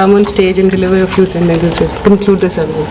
come on stage and deliver a few sentences to conclude the ceremony.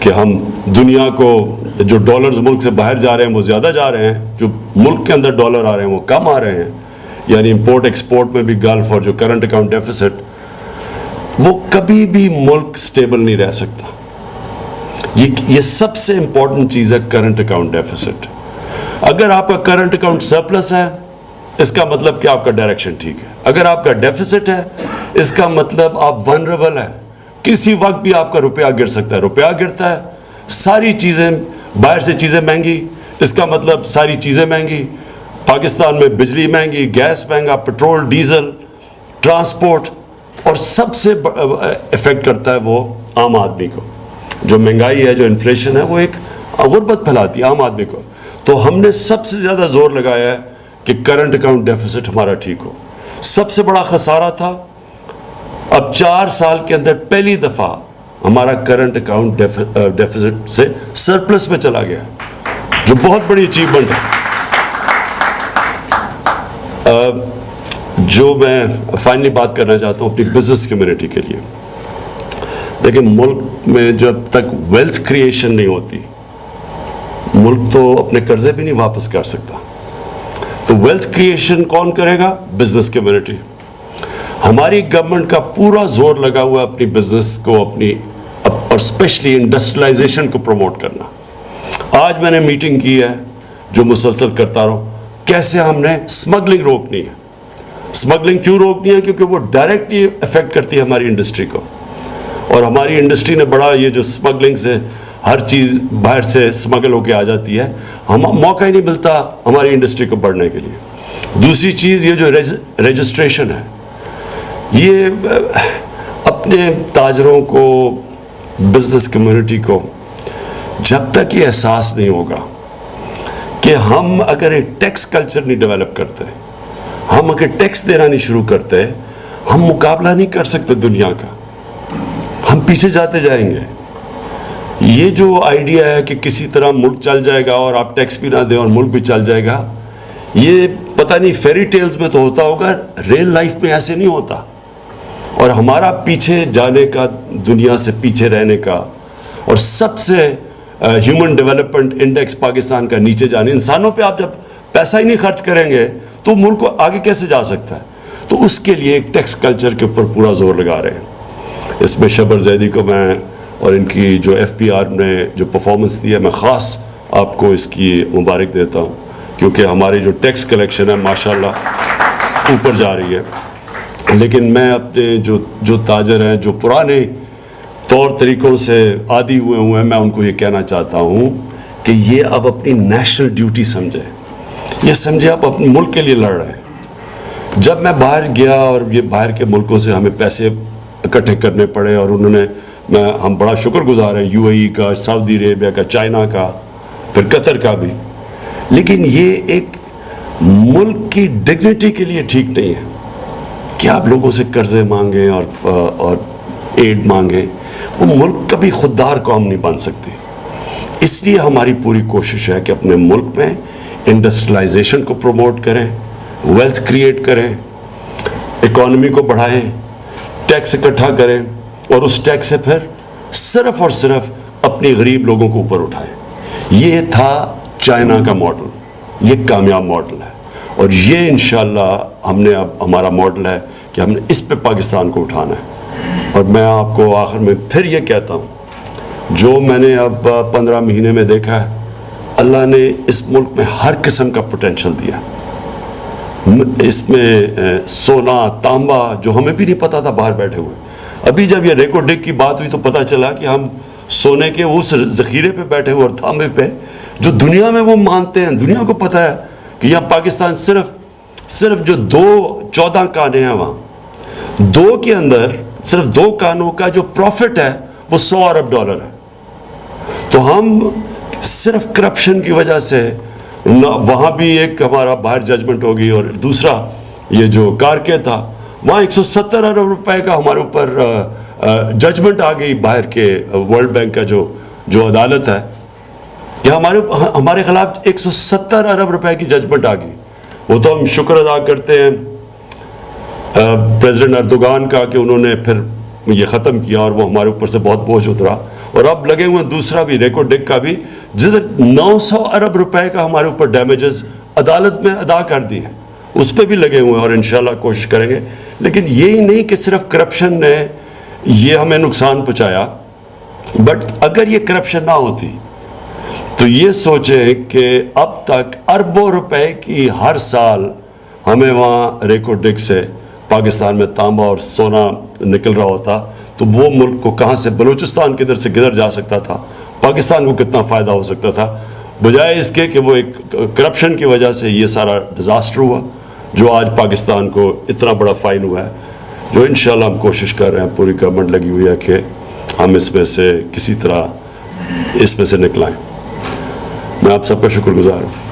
کہ ہم دنیا کو جو ڈالرز ملک سے باہر جا رہے ہیں وہ زیادہ جا رہے ہیں, جو ملک کے اندر ڈالر آ رہے ہیں وہ کم آ رہے ہیں, یعنی امپورٹ ایکسپورٹ میں بھی گلف اور جو کرنٹ اکاؤنٹ ڈیفیسٹ, وہ کبھی بھی ملک سٹیبل نہیں رہ سکتا. یہ سب سے امپورٹنٹ چیز ہے کرنٹ اکاؤنٹ ڈیفیسٹ. اگر آپ کا کرنٹ اکاؤنٹ سرپلس ہے اس کا مطلب کہ آپ کا ڈائریکشن ٹھیک ہے. اگر آپ کا ڈیفیسٹ ہے اس کا مطلب آپ ونربل ہیں, کسی وقت بھی آپ کا روپیہ گر سکتا ہے. روپیہ گرتا ہے, ساری چیزیں باہر سے چیزیں مہنگی, اس کا مطلب ساری چیزیں مہنگی. پاکستان میں بجلی مہنگی, گیس مہنگا, پٹرول, ڈیزل, ٹرانسپورٹ, اور سب سے افیکٹ کرتا ہے وہ عام آدمی کو. جو مہنگائی ہے, جو انفلیشن ہے, وہ ایک غربت پھیلاتی ہے عام آدمی کو. تو ہم نے سب سے زیادہ زور لگایا ہے کہ کرنٹ اکاؤنٹ ڈیفیسٹ ہمارا ٹھیک ہو. سب سے بڑا خسارہ تھا, اب 4 سال کے اندر پہلی دفعہ ہمارا کرنٹ اکاؤنٹ ڈیفیسٹ سے سرپلس میں چلا گیا, جو بہت بڑی اچیومنٹ ہے. جو میں فائنلی بات کرنا چاہتا ہوں اپنی بزنس کمیونٹی کے لیے, دیکھیں ملک میں جب تک ویلتھ کریشن نہیں ہوتی, ملک تو اپنے قرضے بھی نہیں واپس کر سکتا. تو ویلتھ کریشن کون کرے گا؟ Business community. ہماری گورنمنٹ کا پورا زور لگا ہوا اپنی بزنس کو, اپنی اور اسپیشلی انڈسٹریلائزیشن کو پروموٹ کرنا. آج میں نے میٹنگ کی ہے جو مسلسل کرتا رہوں, کیسے ہم نے اسمگلنگ روکنی ہے. اسمگلنگ کیوں روکنی ہے؟ کیونکہ وہ ڈائریکٹلی افیکٹ کرتی ہے ہماری انڈسٹری کو, اور ہماری انڈسٹری نے بڑا, یہ جو اسمگلنگ سے ہر چیز باہر سے اسمگل ہو کے آ جاتی ہے, ہم موقع ہی نہیں ملتا ہماری انڈسٹری کو بڑھنے کے لیے. دوسری چیز یہ جو رجسٹریشن ہے, یہ اپنے تاجروں کو, بزنس کمیونٹی کو جب تک یہ احساس نہیں ہوگا کہ ہم اگر ایک ٹیکس کلچر نہیں ڈیولپ کرتے, ہم اگر ٹیکس دینا نہیں شروع کرتے, ہم مقابلہ نہیں کر سکتے دنیا کا, ہم پیچھے جاتے جائیں گے. یہ جو آئیڈیا ہے کہ کسی طرح ملک چل جائے گا اور آپ ٹیکس بھی نہ دیں اور ملک بھی چل جائے گا, یہ پتہ نہیں فیری ٹیلز میں تو ہوتا ہوگا, ریل لائف میں ایسے نہیں ہوتا. اور ہمارا پیچھے جانے کا, دنیا سے پیچھے رہنے کا, اور سب سے ہیومن ڈیولپمنٹ انڈیکس پاکستان کا نیچے جانے, انسانوں پہ آپ جب پیسہ ہی نہیں خرچ کریں گے تو ملک کو آگے کیسے جا سکتا ہے؟ تو اس کے لیے ایک ٹیکس کلچر کے اوپر پورا زور لگا رہے ہیں. اس میں شبر زیدی کو میں اور ان کی جو ایف پی آر نے جو پرفارمنس دی ہے, میں خاص آپ کو اس کی مبارک دیتا ہوں, کیونکہ ہماری جو ٹیکس کلیکشن ہے ماشاءاللہ اوپر جا رہی ہے. لیکن میں اپنے جو تاجر ہیں, جو پرانے طور طریقوں سے عادی ہوئے ہیں, میں ان کو یہ کہنا چاہتا ہوں کہ یہ اب اپنی نیشنل ڈیوٹی سمجھے, یہ سمجھے آپ اپنے ملک کے لیے لڑ رہے ہیں. جب میں باہر گیا اور یہ باہر کے ملکوں سے ہمیں پیسے اکٹھے کرنے پڑے, اور انہوں نے, ہم بڑا شکر گزار ہیں یو اے ای کا, سعودی عربیہ کا, چائنا کا, پھر قطر کا بھی, لیکن یہ ایک ملک کی ڈگنیٹی کے لیے ٹھیک نہیں ہے کہ آپ لوگوں سے قرضے مانگیں اور ایڈ مانگیں. وہ ملک کبھی خوددار قوم نہیں بن سکتی. اس لیے ہماری پوری کوشش ہے کہ اپنے ملک میں انڈسٹریلائزیشن کو پروموٹ کریں, ویلتھ کریٹ کریں, اکانومی کو بڑھائیں, ٹیکس اکٹھا کریں, اور اس ٹیکس سے پھر صرف اور صرف اپنی غریب لوگوں کو اوپر اٹھائیں. یہ تھا چائنا کا ماڈل, یہ کامیاب ماڈل ہے, اور یہ انشاءاللہ ہم نے, اب ہمارا ماڈل ہے کہ ہم نے اس پہ پاکستان کو اٹھانا ہے. اور میں آپ کو آخر میں پھر یہ کہتا ہوں, جو میں نے اب 15 مہینے میں دیکھا ہے, اللہ نے اس ملک میں ہر قسم کا پوٹینشل دیا. اس میں سونا, تانبا, جو ہمیں بھی نہیں پتا تھا باہر بیٹھے ہوئے. ابھی جب یہ ریکو ڈک کی بات ہوئی تو پتہ چلا کہ ہم سونے کے اس ذخیرے پہ بیٹھے ہوئے اور تانبے پہ, جو دنیا میں وہ مانتے ہیں. دنیا کو پتہ ہے کہ یہاں پاکستان صرف جو 14 کانے ہیں, وہاں 2 کے اندر صرف 2 کانوں کا جو پروفٹ ہے وہ $100 ارب ہے. تو ہم صرف کرپشن کی وجہ سے, وہاں بھی ایک ہمارا باہر ججمنٹ ہوگی, اور دوسرا یہ جو کارکے تھا, وہاں 170 ارب روپے کا ہمارے اوپر ججمنٹ آ گئی باہر کے ورلڈ بینک کا جو عدالت ہے, کہ ہمارے خلاف 170 ارب روپے کی ججمنٹ آ گئی. وہ تو ہم شکر ادا کرتے ہیں پریزیڈنٹ اردوغان کا کہ انہوں نے پھر یہ ختم کیا, اور وہ ہمارے اوپر سے بہت بوجھ اترا. اور اب لگے ہوئے ہیں دوسرا بھی ریکو ڈیک کا بھی، جدھر 900 ارب روپے کا ہمارے اوپر ڈیمیجز عدالت میں ادا کر دی ہیں، اس پہ بھی لگے ہوئے ہیں اور انشاءاللہ کوشش کریں گے. لیکن یہی نہیں کہ صرف کرپشن نے یہ ہمیں نقصان پہنچایا، بٹ اگر یہ کرپشن نہ ہوتی تو یہ سوچیں کہ اب تک اربوں روپے کی ہر سال ہمیں وہاں ریکو ڈیک سے پاکستان میں تانبا اور سونا نکل رہا ہوتا، تو وہ ملک کو کہاں سے بلوچستان کدھر سے کدھر جا سکتا تھا، پاکستان کو کتنا فائدہ ہو سکتا تھا، بجائے اس کے کہ وہ ایک کرپشن کی وجہ سے یہ سارا ڈیزاسٹر ہوا جو آج پاکستان کو اتنا بڑا فائن ہوا ہے، جو انشاءاللہ ہم کوشش کر رہے ہیں، پوری گورنمنٹ لگی ہوئی ہے کہ ہم اس میں سے کسی طرح اس میں سے نکلائیں. میں آپ سب کا شکر گزار ہوں.